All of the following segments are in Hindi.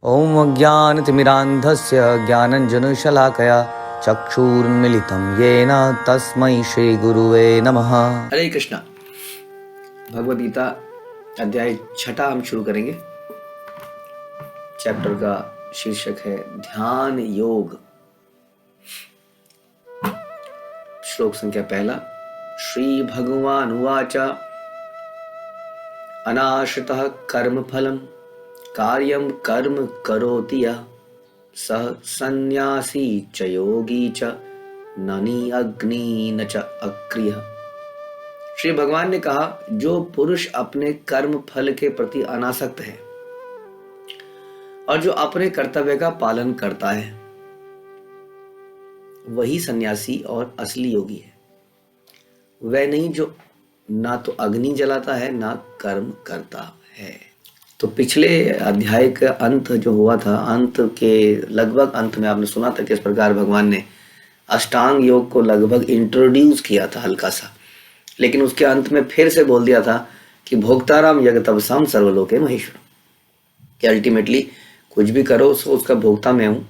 ॐ अज्ञानतिमिरान्धस्य ज्ञानञ्जनशलाकया चक्षुरुन्मीलितं येन तस्मै श्रीगुरुवे नमः। हरे कृष्णा। भगवद गीता अध्याय 6 हम शुरू करेंगे। चैप्टर का शीर्षक है ध्यान योग। श्लोक संख्या 1। श्री भगवान उवाच अनाश्रितः कर्मफलं कार्यं कर्म करोति यः सः सन्न्यासी च योगी च न निअग्नि न च अक्रियः। श्री भगवान ने कहा, जो पुरुष अपने कर्म फल के प्रति अनासक्त है और जो अपने कर्तव्य का पालन करता है वही सन्यासी और असली योगी है। वह नहीं जो ना तो अग्नि जलाता है ना कर्म करता है। तो पिछले अध्याय का अंत जो हुआ था, अंत के लगभग अंत में आपने सुना था किस प्रकार भगवान ने अष्टांग योग को लगभग इंट्रोड्यूस किया था हल्का सा, लेकिन उसके अंत में फिर से बोल दिया था कि भोक्ताराम यज्ञतपसाम सर्वलोके महेश्वर, कि अल्टीमेटली कुछ भी करो उसका भोक्ता मैं हूँ।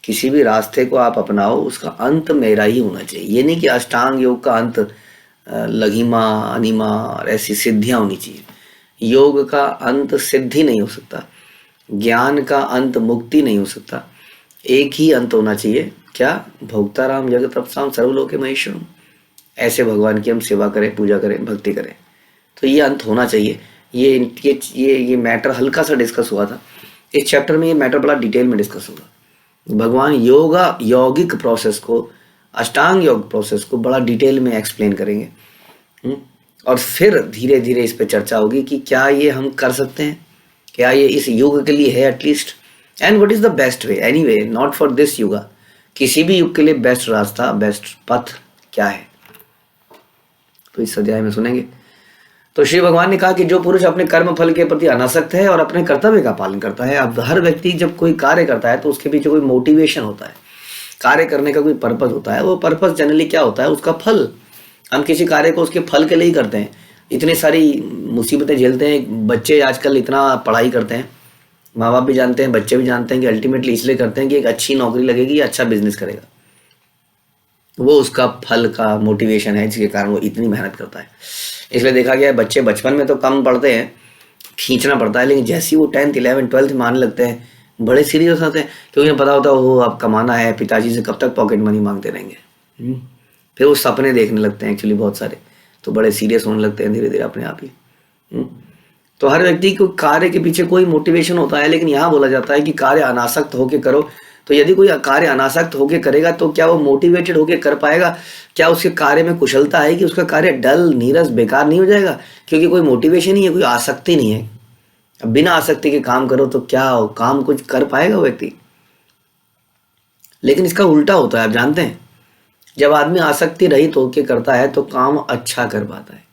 किसी भी रास्ते को आप अपनाओ उसका अंत मेरा ही होना चाहिए। ये नहीं कि अष्टांग योग का अंत लघिमा अनिमा और ऐसी सिद्धियां होनी चाहिए। योग का अंत सिद्धि नहीं हो सकता, ज्ञान का अंत मुक्ति नहीं हो सकता। एक ही अंत होना चाहिए, क्या? भोक्ताराम यज्ञतपसाम सर्वलोके महेश्वरम। ऐसे भगवान की हम सेवा करें, पूजा करें, भक्ति करें, तो ये अंत होना चाहिए। ये मैटर हल्का सा डिस्कस हुआ था। इस चैप्टर में ये मैटर बड़ा डिटेल में डिस्कस होगा। भगवान यौगिक प्रोसेस को, अष्टांग योग प्रोसेस को बड़ा डिटेल में एक्सप्लेन करेंगे और फिर धीरे धीरे इस पे चर्चा होगी कि क्या ये हम कर सकते हैं, क्या ये इस युग के लिए है at least, and what is the best way anyway, not for this युग, किसी भी युग के लिए बेस्ट रास्ता, बेस्ट पथ क्या है, तो इस अध्याय में सुनेंगे। तो श्री भगवान ने कहा कि जो पुरुष अपने कर्म फल के प्रति अनासक्त है और अपने कर्तव्य का पालन करता है। अब हर व्यक्ति जब कोई कार्य करता है तो उसके पीछे कोई मोटिवेशन होता है, कार्य करने का कोई पर्पस होता है। वो पर्पस जनरली क्या होता है? उसका फल। हम किसी कार्य को उसके फल के लिए ही करते हैं। इतनी सारी मुसीबतें झेलते हैं बच्चे, आजकल इतना पढ़ाई करते हैं, माँ बाप भी जानते हैं, बच्चे भी जानते हैं कि अल्टीमेटली इसलिए करते हैं कि एक अच्छी नौकरी लगेगी, अच्छा बिजनेस करेगा। वो उसका फल का मोटिवेशन है जिसके कारण वो इतनी मेहनत करता है। इसलिए देखा गया है बच्चे बचपन में तो कम पढ़ते हैं, खींचना पड़ता है, लेकिन जैसे ही वो 10th 11th 12th में आने लगते हैं बड़े सीरियस होते हैं, क्योंकि उन्हें पता होता है वो अब कमाना है, पिताजी से कब तक पॉकेट मनी मांगते रहेंगे। फिर वो सपने देखने लगते हैं एक्चुअली बहुत सारे, तो बड़े सीरियस होने लगते हैं धीरे धीरे अपने आप ही। तो हर व्यक्ति को कार्य के पीछे कोई मोटिवेशन होता है, लेकिन यहाँ बोला जाता है कि कार्य अनासक्त होके करो। तो यदि कोई कार्य अनासक्त होके करेगा तो क्या वो मोटिवेटेड होके कर पाएगा? क्या उसके कार्य में कुशलता है कि उसका कार्य डल, नीरस, बेकार नहीं हो जाएगा? क्योंकि कोई मोटिवेशन ही है, कोई आसक्ति नहीं है। अब बिना आसक्ति के काम करो तो क्या काम कुछ कर पाएगा वो व्यक्ति? लेकिन इसका उल्टा होता है, आप जानते हैं, जब आदमी आसक्ति रहित होके करता है तो काम अच्छा कर पाता है।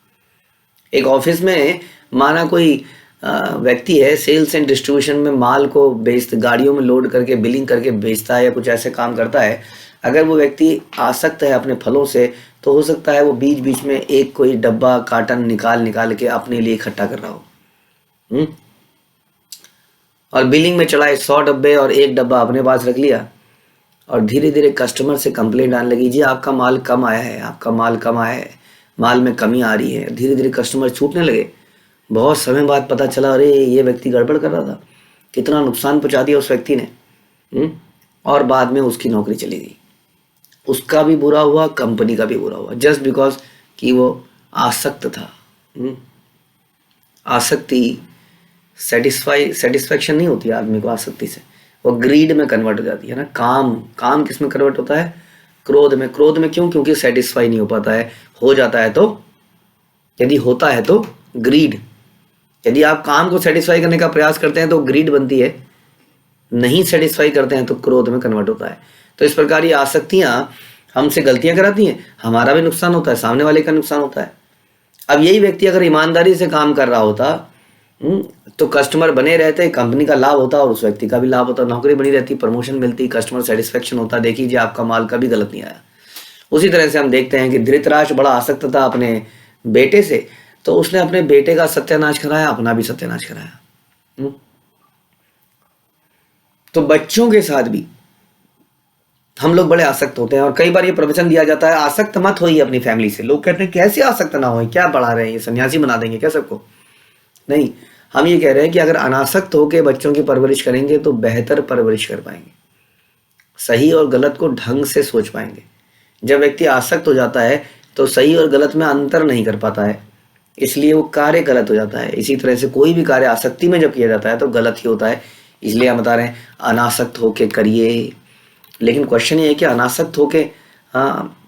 एक ऑफिस में माना कोई व्यक्ति है, सेल्स एंड डिस्ट्रीब्यूशन में माल को गाड़ियों में लोड करके बिलिंग करके बेचता है या कुछ ऐसे काम करता है। अगर वो व्यक्ति आसक्त है अपने फलों से तो हो सकता है वो बीच बीच में एक कोई डब्बा कार्टन निकाल के अपने लिए इकट्ठा कर रहा हो, और बिलिंग में चढ़ाए 100 डब्बे और एक डब्बा अपने पास रख लिया, और धीरे धीरे कस्टमर से कंप्लेंट आने लगी, जी आपका माल कम आया है, आपका माल कम आया है, माल में कमी आ रही है। धीरे धीरे कस्टमर छूटने लगे। बहुत समय बाद पता चला, अरे ये व्यक्ति गड़बड़ कर रहा था, कितना नुकसान पहुंचा दिया उस व्यक्ति ने। और बाद में उसकी नौकरी चली गई। उसका भी बुरा हुआ, कंपनी का भी बुरा हुआ, जस्ट बिकॉज कि वो आसक्त था। आसक्ति सेटिस्फैक्शन नहीं होती आदमी को आसक्ति से, वो ग्रीड में कन्वर्ट हो जाती है ना। काम किस में कन्वर्ट होता है? क्रोध में। क्रोध में क्यों? क्योंकि सेटिस्फाई नहीं हो पाता है। हो जाता है तो, यदि होता है तो ग्रीड। यदि आप काम को सेटिस्फाई करने का प्रयास करते हैं तो ग्रीड बनती है, नहीं सेटिस्फाई करते हैं तो क्रोध में कन्वर्ट होता है। तो इस प्रकार ये आसक्तियां हमसे गलतियां कराती हैं, हमारा भी नुकसान होता है, सामने वाले का नुकसान होता है। अब यही व्यक्ति अगर ईमानदारी से काम कर रहा होता तो कस्टमर बने रहते, कंपनी का लाभ होता और उस व्यक्ति का भी लाभ होता, नौकरी बनी रहती, प्रमोशन मिलती, कस्टमर सेटिस्फेक्शन होता। देखिए आपका माल कभी गलत नहीं आया। उसी तरह से हम देखते हैं कि धृतराष्ट्र बड़ा आसक्त था अपने बेटे से, तो उसने अपने बेटे का सत्यानाश कराया, अपना भी सत्यानाश कराया। तो बच्चों के साथ भी हम लोग बड़े आसक्त होते हैं, और कई बार ये प्रवचन दिया जाता है आसक्त मत होइए अपनी फैमिली से। लोग कहते हैं कैसे आसक्त ना होइए, क्या पढ़ा रहे हैं, ये सन्यासी बना देंगे क्या सबको? नहीं, हम ये कह रहे हैं कि अगर अनासक्त होकर बच्चों की परवरिश करेंगे तो बेहतर परवरिश कर पाएंगे, सही और गलत को ढंग से सोच पाएंगे। जब व्यक्ति आसक्त हो जाता है तो सही और गलत में अंतर नहीं कर पाता है, इसलिए वो कार्य गलत हो जाता है। इसी तरह से कोई भी कार्य आसक्ति में जब किया जाता है तो गलत ही होता है। इसलिए हम बता रहे हैं अनासक्त होके करिए। लेकिन क्वेश्चन ये है कि अनासक्त होके, हाँ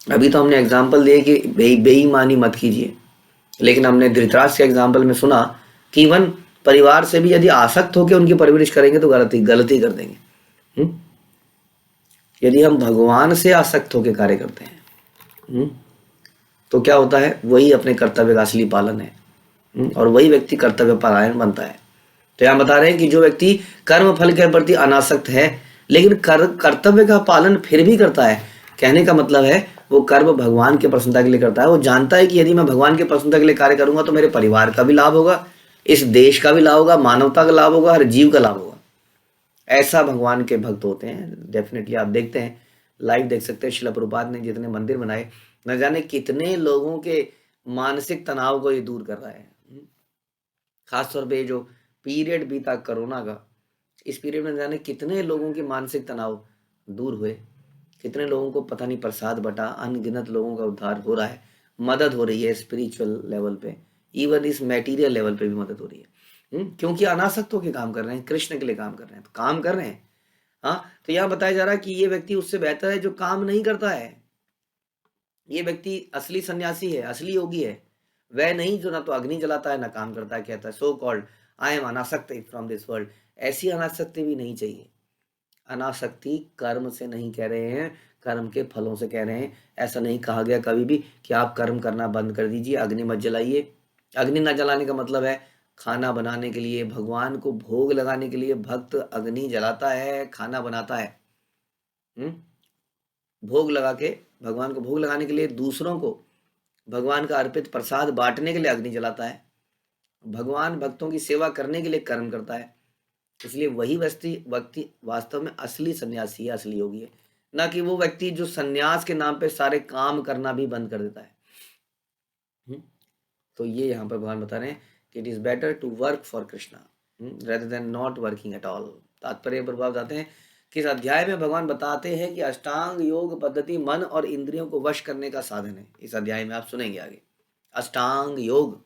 अभी तो हमने एग्जाम्पल दिए कि बेईमानी मत कीजिए, लेकिन हमने धृतराष्ट्र के एग्जाम्पल में सुना कि इवन परिवार से भी यदि आसक्त होकर उनकी परवरिश करेंगे तो गलती कर देंगे। यदि हम भगवान से आसक्त होकर कार्य करते हैं तो क्या होता है, वही अपने कर्तव्य का असली पालन है, और वही व्यक्ति कर्तव्य परायण बनता है। तो यहाँ बता रहे हैं कि जो व्यक्ति कर्म फल के प्रति अनासक्त है लेकिन कर्तव्य का पालन फिर भी करता है, कहने का मतलब है वो कर्म भगवान के प्रसन्नता के लिए करता है। वो जानता है कि यदि मैं भगवान के प्रसन्नता के लिए कार्य करूंगा तो मेरे परिवार का भी लाभ होगा, इस देश का भी लाभ होगा, मानवता का लाभ होगा, हर जीव का लाभ होगा। ऐसा भगवान के भक्त होते हैं। डेफिनेटली आप देखते हैं, लाइव देख सकते हैं, शिला प्रभुपाद ने जितने मंदिर बनाए, न जाने कितने लोगों के मानसिक तनाव को ये दूर कर रहा है। खासतौर पे जो पीरियड बीता कोरोना का, इस पीरियड में न जाने कितने लोगों के मानसिक तनाव दूर हुए, कितने लोगों को पता नहीं प्रसाद बटा, अनगिनत लोगों का उद्धार हो रहा है, मदद हो रही है स्पिरिचुअल लेवल पे, इवन इस मटेरियल लेवल पे भी मदद हो रही है। क्योंकि अनासक्त होकर काम कर रहे हैं, कृष्ण के लिए काम कर रहे हैं, तो काम कर रहे हैं। हाँ, तो यहाँ बताया जा रहा है कि ये व्यक्ति उससे बेहतर है जो काम नहीं करता है। ये व्यक्ति असली सन्यासी है, असली योगी है, वह नहीं जो ना तो अग्नि जलाता है ना काम करता है, कहता है सो कॉल्ड आई एम अनासक्त फ्रॉम दिस वर्ल्ड। ऐसी अनासक्ति भी नहीं चाहिए। अनासक्ति कर्म से नहीं कह रहे हैं, कर्म के फलों से कह रहे हैं। ऐसा नहीं कहा गया कभी भी कि आप कर्म करना बंद कर दीजिए, अग्नि मत जलाइए। अग्नि न जलाने का मतलब है खाना बनाने के लिए, भगवान को भोग लगाने के लिए भक्त अग्नि जलाता है, खाना बनाता है। भोग लगा के, भगवान को भोग लगाने के लिए, दूसरों को भगवान का अर्पित प्रसाद बांटने के लिए अग्नि जलाता है। भगवान भक्तों की सेवा करने के लिए कर्म करता है। इसलिए वही व्यक्ति वास्तव में असली सन्यासी है, असली योगी है, ना कि वो व्यक्ति जो सन्यास के नाम पे सारे काम करना भी बंद कर देता है। तो ये यहाँ पर भगवान बता रहे हैं कि it is better to work for Krishna rather than not working at all. तात्पर्य प्रभाव जाते हैं कि इस अध्याय में भगवान बताते हैं कि अष्टांग योग पद्धति मन और इंद्रियों को वश करने का साधन है। इस अध्याय में आप सुनेंगे आगे अष्टांग योग।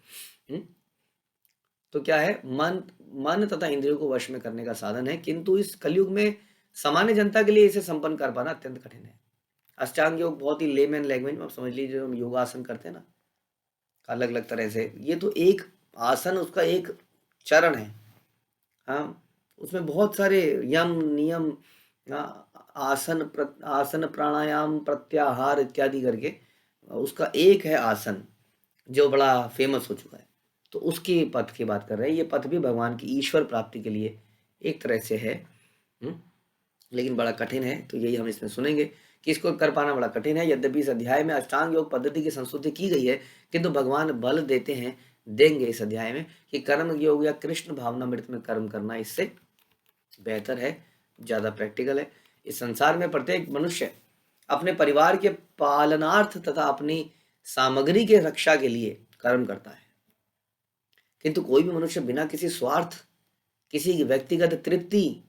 तो क्या है, मन तथा इंद्रियों को वश में करने का साधन है, किंतु इस कलयुग में सामान्य जनता के लिए इसे संपन्न कर पाना अत्यंत कठिन है। अष्टांग योग बहुत ही लेमैन लैंग्वेज में आप समझ लीजिए, हम योगासन करते हैं ना अलग अलग तरह से, ये तो एक आसन, उसका एक चरण है। हाँ, उसमें बहुत सारे यम नियम, आसन प्राणायाम प्रत्याहार इत्यादि करके उसका एक है आसन जो बड़ा फेमस हो चुका है। तो उसके पथ की बात कर रहे हैं। ये पथ भी भगवान की ईश्वर प्राप्ति के लिए एक तरह से है, लेकिन बड़ा कठिन है। तो यही हम इसमें सुनेंगे कि इसको कर पाना बड़ा कठिन है। यद्यपि इस अध्याय में अष्टांग योग पद्धति की संस्तुति की गई है, किंतु भगवान बल देते हैं, देंगे इस अध्याय में कि कर्म योग या कृष्ण भावना मृत में कर्म करना इससे बेहतर है, ज्यादा प्रैक्टिकल है। इस संसार में प्रत्येक मनुष्य अपने परिवार के पालनार्थ तथा अपनी सामग्री के रक्षा के लिए कर्म करता है, किंतु कोई भी मनुष्य बिना किसी स्वार्थ, किसी व्यक्तिगत तृप्ति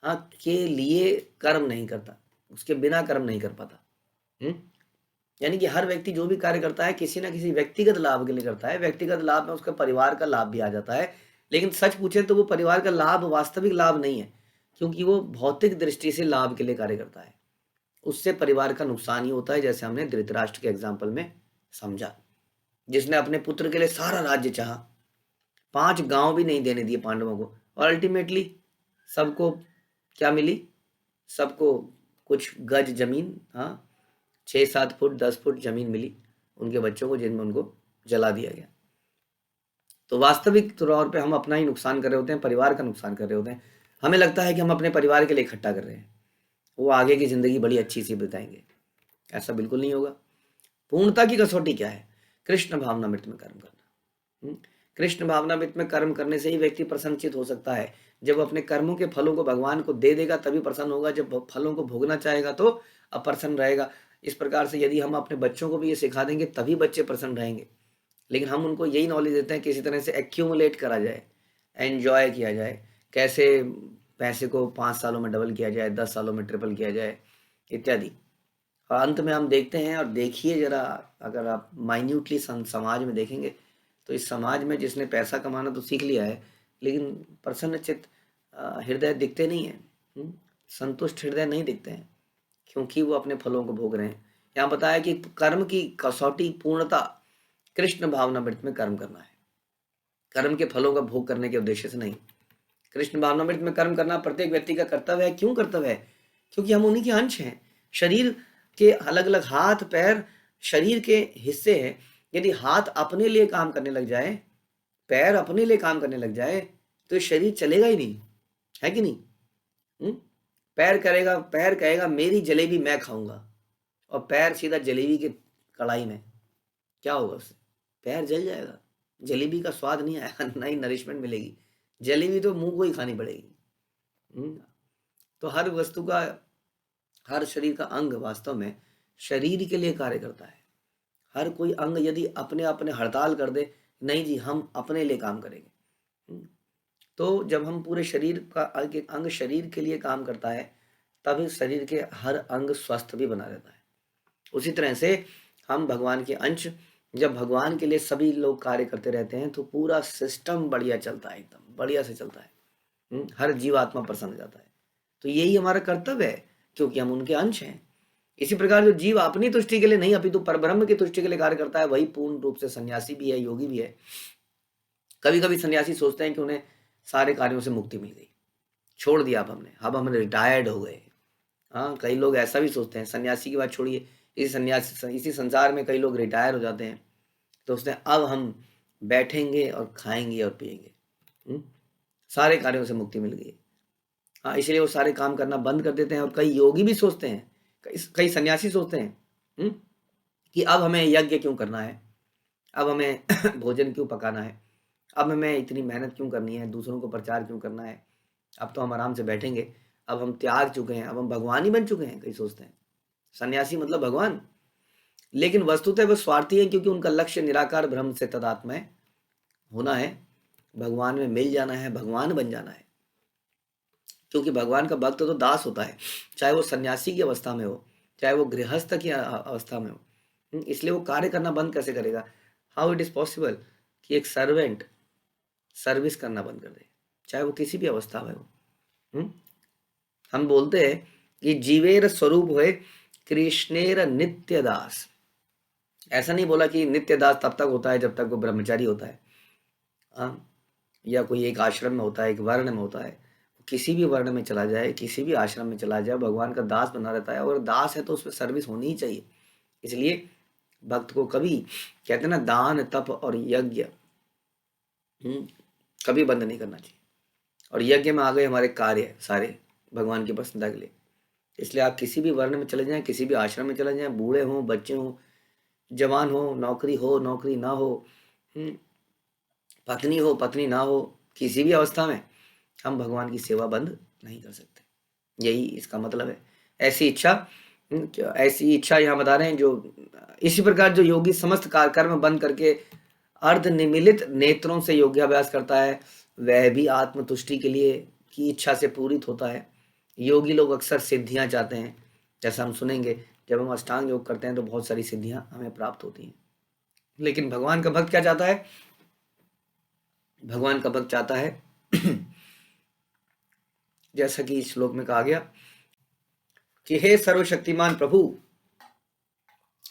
के लिए कर्म नहीं करता, उसके बिना कर्म नहीं कर पाता। यानी कि हर व्यक्ति जो भी कार्य करता है किसी ना किसी व्यक्तिगत लाभ के लिए करता है। व्यक्तिगत लाभ में उसका परिवार का लाभ भी आ जाता है, लेकिन सच पूछे तो वो परिवार का लाभ वास्तविक लाभ नहीं है, क्योंकि वो भौतिक दृष्टि से लाभ के लिए कार्य करता है। उससे परिवार का नुकसान ही होता है, जैसे हमने धृतराष्ट्र के एग्जाम्पल में समझा, जिसने अपने पुत्र के लिए सारा राज्य चाहा, 5 गांव भी नहीं देने दिए पांडवों को, और अल्टीमेटली सबको क्या मिली, सबको कुछ गज जमीन, 6-7 फुट 10 फुट जमीन मिली उनके बच्चों को, जिनमें उनको जला दिया गया। तो वास्तविक तौर पे हम अपना ही नुकसान कर रहे होते हैं, परिवार का नुकसान कर रहे होते हैं। हमें लगता है कि हम अपने परिवार के लिए इकट्ठा कर रहे हैं, वो आगे की जिंदगी बड़ी अच्छी सी बिताएंगे। ऐसा बिल्कुल नहीं होगा। पूर्णता की कसौटी क्या है? कृष्ण भावनामृत में कर्म करना। कृष्ण भावनामृत में कर्म करने से ही व्यक्ति प्रसन्नचित हो सकता है। जब अपने कर्मों के फलों को भगवान को दे देगा तभी प्रसन्न होगा, जब फलों को भोगना चाहेगा तो अप्रसन्न रहेगा। इस प्रकार से यदि हम अपने बच्चों को भी ये सिखा देंगे तभी बच्चे प्रसन्न रहेंगे। लेकिन हम उनको यही नॉलेज देते हैं किसी तरह से एक्यूमुलेट करा जाए, एन्जॉय किया जाए, कैसे पैसे को 5 सालों में डबल किया जाए, 10 सालों में ट्रिपल किया जाए इत्यादि। और अंत में हम देखते हैं, और देखिए ज़रा, अगर आप माइन्यूटली समाज में देखेंगे तो इस समाज में जिसने पैसा कमाना तो सीख लिया है, लेकिन प्रसन्नचित्त हृदय दिखते नहीं हैं, संतुष्ट हृदय नहीं दिखते हैं, क्योंकि वो अपने फलों को भोग रहे हैं। यहाँ बताया कि कर्म की कसौटी पूर्णता कृष्ण भावनामृत में कर्म करना है, कर्म के फलों का भोग करने के उद्देश्य से नहीं। कृष्ण भावनामृत में कर्म करना प्रत्येक व्यक्ति का कर्तव्य है। क्यों कर्तव्य है? क्योंकि हम उन्हीं के अंश हैं। शरीर के अलग अलग हाथ पैर शरीर के हिस्से हैं। यदि हाथ अपने लिए काम करने लग जाए, पैर अपने लिए काम करने लग जाए, तो ये शरीर चलेगा ही नहीं, है कि नहीं? पैर कहेगा मेरी जलेबी मैं खाऊंगा, और पैर सीधा जलेबी के कढ़ाई में, क्या होगा उससे? पैर जल जाएगा, जलेबी का स्वाद नहीं आएगा, ना ही नरिशमेंट मिलेगी, जलेबी तो मुंह को ही खानी पड़ेगी। तो हर वस्तु का, हर शरीर का अंग वास्तव में शरीर के लिए कार्य करता है। हर कोई अंग यदि अपने अपने हड़ताल कर दे, नहीं जी हम अपने लिए काम करेंगे, तो जब हम पूरे शरीर का अंग शरीर के लिए काम करता है, तब इस शरीर के हर अंग स्वस्थ भी बना रहता है। उसी तरह से हम भगवान के अंश, जब भगवान के लिए सभी लोग कार्य करते रहते हैं तो पूरा सिस्टम बढ़िया चलता है, एकदम बढ़िया से चलता है। हर जीवात्मा प्रसन्न हो जाता है। तो यही हमारा कर्तव्य है, क्योंकि हम उनके अंश हैं। इसी प्रकार जो जीव अपनी तुष्टि के लिए नहीं अपितु परब्रह्म की तुष्टि के लिए कार्य करता है, वही पूर्ण रूप से सन्यासी भी है, योगी भी है। कभी कभी सन्यासी सोचते हैं कि उन्हें सारे कार्यों से मुक्ति मिल गई, छोड़ दिया अब हम रिटायर्ड हो गए। हाँ, कई लोग ऐसा भी सोचते हैं। सन्यासी की बात छोड़िए, इसी संसार में कई लोग रिटायर हो जाते हैं, तो उसने अब हम बैठेंगे और खाएंगे और पिएंगे, सारे कार्यों से मुक्ति मिल गई। हाँ, इसलिए वो सारे काम करना बंद कर देते हैं। और कई योगी भी सोचते हैं, कई सन्यासी सोचते हैं कि अब हमें यज्ञ क्यों करना है, अब हमें भोजन क्यों पकाना है, अब हमें इतनी मेहनत क्यों करनी है, दूसरों को प्रचार क्यों करना है, अब तो हम आराम से बैठेंगे, अब हम त्याग चुके हैं, अब हम भगवान ही बन चुके हैं। कई सोचते हैं सन्यासी मतलब भगवान, लेकिन वस्तुतः वो स्वार्थी है, क्योंकि उनका लक्ष्य निराकार ब्रह्म से तदात्मय होना है, भगवान में मिल जाना है, भगवान बन जाना है। क्योंकि भगवान का भक्त तो दास होता है, चाहे वो सन्यासी की अवस्था में हो, चाहे वो गृहस्थ की अवस्था में हो। इसलिए वो कार्य करना बंद कैसे करेगा? हाउ इट इज पॉसिबल कि एक सर्वेंट सर्विस करना बंद कर दे, चाहे वो किसी भी अवस्था में हो। हम बोलते हैं कि जीवेर स्वरूप हुए कृष्णेर नित्य दास। ऐसा नहीं बोला कि नित्य दास तब तक होता है जब तक वो ब्रह्मचारी होता है, या कोई एक आश्रम में होता है, एक वर्ण में होता है। किसी भी वर्ण में चला जाए, किसी भी आश्रम में चला जाए, भगवान का दास बना रहता है। और दास है तो उसमें सर्विस होनी ही चाहिए। इसलिए भक्त को कभी, कहते हैं ना, दान तप और यज्ञ कभी बंद नहीं करना चाहिए। और यज्ञ में आ गए हमारे कार्य सारे भगवान की प्रसन्नता के लिए। इसलिए आप किसी भी वर्ण में चले जाएं, किसी भी आश्रम में चले जाएं, बूढ़े हों, बच्चे हों, जवान हो, नौकरी ना हो, पत्नी हो, पत्नी ना हो, किसी भी अवस्था में हम भगवान की सेवा बंद नहीं कर सकते। यही इसका मतलब है। ऐसी इच्छा यहाँ बता रहे हैं। जो इसी प्रकार जो योगी समस्त कर्म बंद करके अर्ध निमिलित नेत्रों से योगाभ्यास करता है, वह भी आत्मतुष्टि के लिए की इच्छा से पूरित होता है। योगी लोग अक्सर सिद्धियां चाहते हैं, जैसा हम सुनेंगे। जब हम अष्टांग योग करते हैं तो बहुत सारी सिद्धियां हमें प्राप्त होती हैं। लेकिन भगवान का भक्त क्या चाहता है? भगवान का भक्त चाहता है जैसा कि इस श्लोक में कहा गया कि हे सर्वशक्तिमान प्रभु,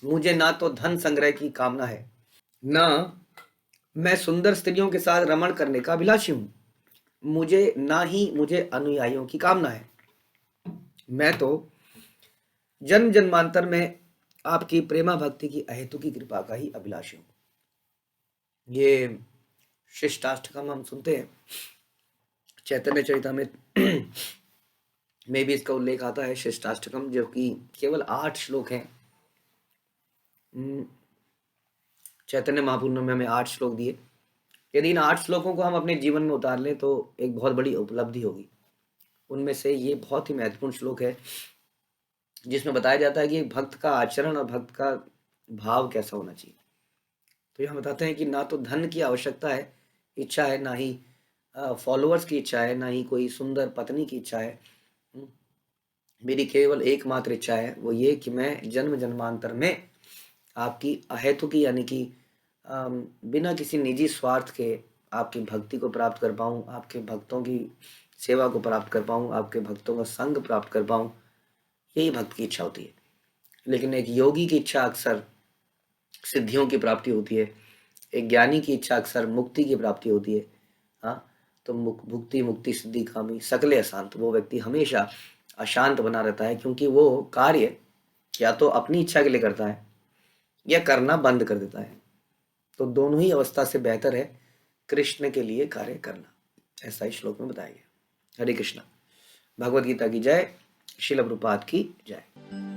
मुझे ना तो धन संग्रह की कामना है, ना मैं सुंदर स्त्रियों के साथ रमण करने का अभिलाषी हूं, ना ही मुझे अनुयायियों की कामना है। मैं तो जन्म जन्मांतर में आपकी प्रेमा भक्ति की अहेतु की कृपा का ही अभिलाषी हूं। ये शिष्टाष्टकम हम सुनते हैं चैतन्य चरितामृत में भी इसका उल्लेख आता है। शिष्टाष्टकम जो कि केवल 8 श्लोक हैं। चैतन्य महाप्रभु ने हमें 8 श्लोक दिए, यदि इन 8 श्लोकों को हम अपने जीवन में उतार लें तो एक बहुत बड़ी उपलब्धि होगी। उनमें से ये बहुत ही महत्वपूर्ण श्लोक है जिसमें बताया जाता है कि भक्त का आचरण और भक्त का भाव कैसा होना चाहिए। तो यहाँ बताते हैं कि ना तो धन की आवश्यकता है, इच्छा है, ना ही फॉलोअर्स की इच्छा है, ना ही कोई सुंदर पत्नी की इच्छा है। हम्म, मेरी केवल एकमात्र इच्छा है, वो ये कि मैं जन्म जन्मांतर में आपकी अहेतुकी यानी कि बिना किसी निजी स्वार्थ के आपकी भक्ति को प्राप्त कर पाऊँ, आपके भक्तों की सेवा को प्राप्त कर पाऊँ, आपके भक्तों का संग प्राप्त कर पाऊँ। यही भक्त की इच्छा होती है। लेकिन एक योगी की इच्छा अक्सर सिद्धियों की प्राप्ति होती है, एक ज्ञानी की इच्छा अक्सर मुक्ति की प्राप्ति होती है। हाँ, तो भुक्ति मुक्ति सिद्धि कामी सकले अशांत, वो व्यक्ति हमेशा अशांत बना रहता है क्योंकि वो कार्य या तो अपनी इच्छा के लिए करता है या करना बंद कर देता है। तो दोनों ही अवस्था से बेहतर है कृष्ण के लिए कार्य करना, ऐसा इस श्लोक में बताया गया। हरे कृष्णा। भगवद गीता की जय। श्रील प्रभुपाद की जय।